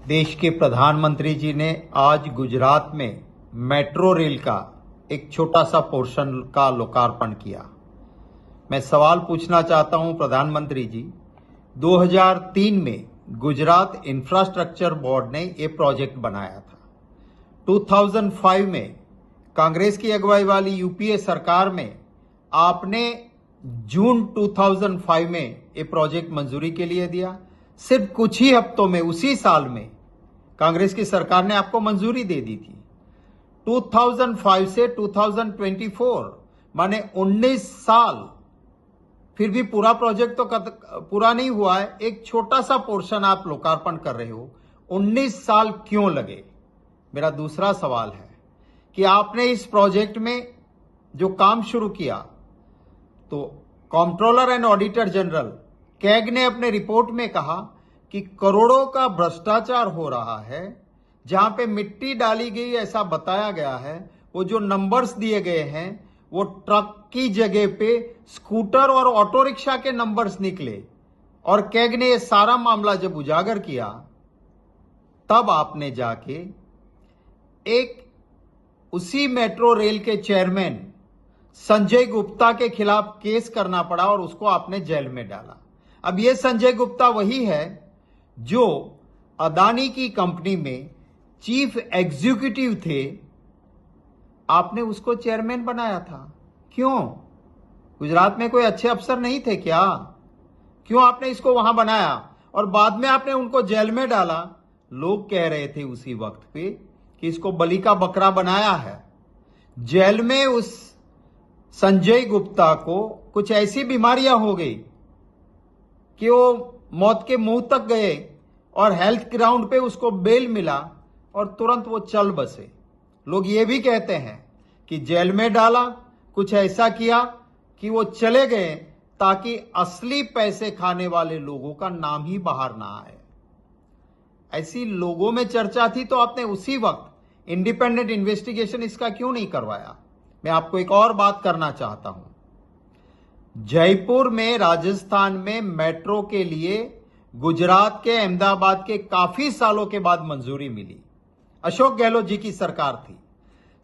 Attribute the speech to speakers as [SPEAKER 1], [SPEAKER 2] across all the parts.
[SPEAKER 1] देश के प्रधानमंत्री जी ने आज गुजरात में मेट्रो रेल का एक छोटा सा पोर्शन का लोकार्पण किया। मैं सवाल पूछना चाहता हूं प्रधानमंत्री जी, 2003 में गुजरात इंफ्रास्ट्रक्चर बोर्ड ने ये प्रोजेक्ट बनाया था। 2005 में कांग्रेस की अगुवाई वाली यूपीए सरकार में आपने जून 2005 में ये प्रोजेक्ट मंजूरी के लिए दिया। सिर्फ कुछ ही हफ्तों में, उसी साल में कांग्रेस की सरकार ने आपको मंजूरी दे दी थी। 2005 से 2024 माने 19 साल, फिर भी पूरा प्रोजेक्ट तो पूरा नहीं हुआ है। एक छोटा सा पोर्शन आप लोकार्पण कर रहे हो, 19 साल क्यों लगे? मेरा दूसरा सवाल है कि आपने इस प्रोजेक्ट में जो काम शुरू किया, तो controller and auditor general CAG ने अपने रिपोर्ट में कहा कि करोड़ों का भ्रष्टाचार हो रहा है। जहां पे मिट्टी डाली गई ऐसा बताया गया है, वो जो नंबर्स दिए गए हैं वो ट्रक की जगह पे स्कूटर और ऑटो रिक्शा के नंबर्स निकले। और कैग ने ये सारा मामला जब उजागर किया, तब आपने जाके एक उसी मेट्रो रेल के चेयरमैन संजय गुप्ता के खिलाफ केस करना पड़ा और उसको आपने जेल में डाला। अब ये संजय गुप्ता वही है जो अदानी की कंपनी में चीफ एग्जीक्यूटिव थे, आपने उसको चेयरमैन बनाया था। क्यों? गुजरात में कोई अच्छे अफसर नहीं थे क्या? क्यों आपने इसको वहां बनाया और बाद में आपने उनको जेल में डाला? लोग कह रहे थे उसी वक्त पे कि इसको बलि का बकरा बनाया है। जेल में उस संजय गुप्ता को कुछ ऐसी बीमारियां हो गई कि वो मौत के मुंह तक गए और हेल्थ ग्राउंड पे उसको बेल मिला और तुरंत वो चल बसे। लोग ये भी कहते हैं कि जेल में डाला, कुछ ऐसा किया कि वो चले गए ताकि असली पैसे खाने वाले लोगों का नाम ही बाहर ना आए। ऐसी लोगों में चर्चा थी तो आपने उसी वक्त इंडिपेंडेंट इन्वेस्टिगेशन इसका क्यों नहीं करवाया? मैं आपको एक और बात करना चाहता हूं। जयपुर में, राजस्थान में मेट्रो के लिए गुजरात के अहमदाबाद के काफी सालों के बाद मंजूरी मिली। अशोक गहलोत जी की सरकार थी।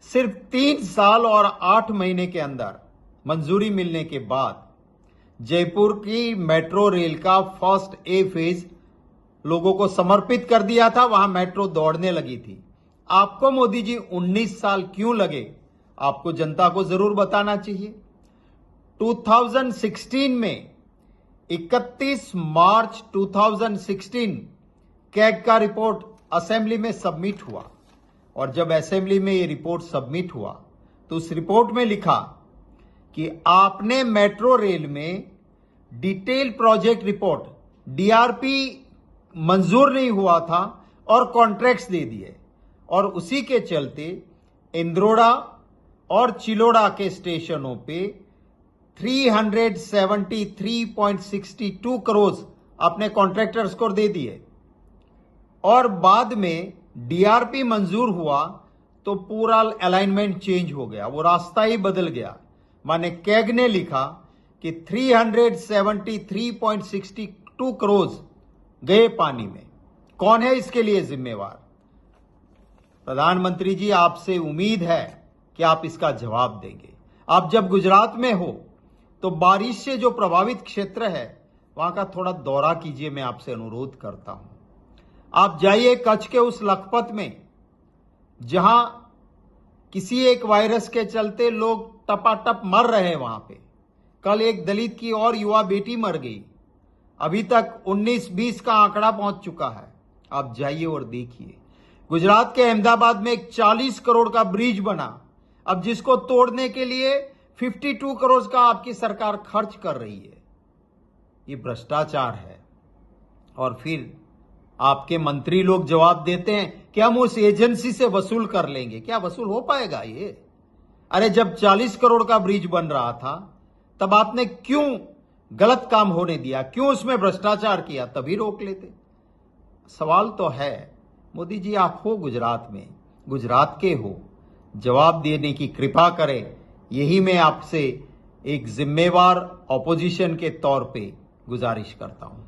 [SPEAKER 1] सिर्फ 3 साल और 8 महीने के अंदर मंजूरी मिलने के बाद जयपुर की मेट्रो रेल का फर्स्ट ए फेज लोगों को समर्पित कर दिया था। वहां मेट्रो दौड़ने लगी थी। आपको मोदी जी 19 साल क्यों लगे? आपको जनता को जरूर बताना चाहिए। 2016 में 31 मार्च 2016 कैग का रिपोर्ट असेंबली में सबमिट हुआ और जब असेंबली में ये रिपोर्ट सबमिट हुआ तो उस रिपोर्ट में लिखा कि आपने मेट्रो रेल में डिटेल प्रोजेक्ट रिपोर्ट डीआरपी मंजूर नहीं हुआ था और कॉन्ट्रैक्ट्स दे दिए और उसी के चलते इंद्रोड़ा और चिलोड़ा के स्टेशनों पे 373.62 करोड़ अपने कॉन्ट्रैक्टर्स को दे दिए। और बाद में डीआरपी मंजूर हुआ तो पूरा अलाइनमेंट चेंज हो गया, वो रास्ता ही बदल गया। माने कैग ने लिखा कि 373.62 करोड़ गए पानी में। कौन है इसके लिए जिम्मेवार? प्रधानमंत्री जी, आपसे उम्मीद है कि आप इसका जवाब देंगे। आप जब गुजरात में हो तो बारिश से जो प्रभावित क्षेत्र है वहां का थोड़ा दौरा कीजिए, मैं आपसे अनुरोध करता हूं। आप जाइए कच्छ के उस लखपत में जहां किसी एक वायरस के चलते लोग टपाटप मर रहे हैं। वहां पे कल एक दलित की और युवा बेटी मर गई। अभी तक 19-20 का आंकड़ा पहुंच चुका है। आप जाइए और देखिए। गुजरात के अहमदाबाद में एक 40 करोड़ का ब्रिज बना, अब जिसको तोड़ने के लिए 52 करोड़ का आपकी सरकार खर्च कर रही है। ये भ्रष्टाचार है। और फिर आपके मंत्री लोग जवाब देते हैं कि हम उस एजेंसी से वसूल कर लेंगे। क्या वसूल हो पाएगा ये? अरे जब 40 करोड़ का ब्रिज बन रहा था तब आपने क्यों गलत काम होने दिया? क्यों उसमें भ्रष्टाचार किया? तभी रोक लेते। सवाल तो है मोदी जी, आप हो गुजरात में, गुजरात के हो, जवाब देने की कृपा करें। यही मैं आपसे एक जिम्मेवार ऑपोजिशन के तौर पे गुजारिश करता हूं।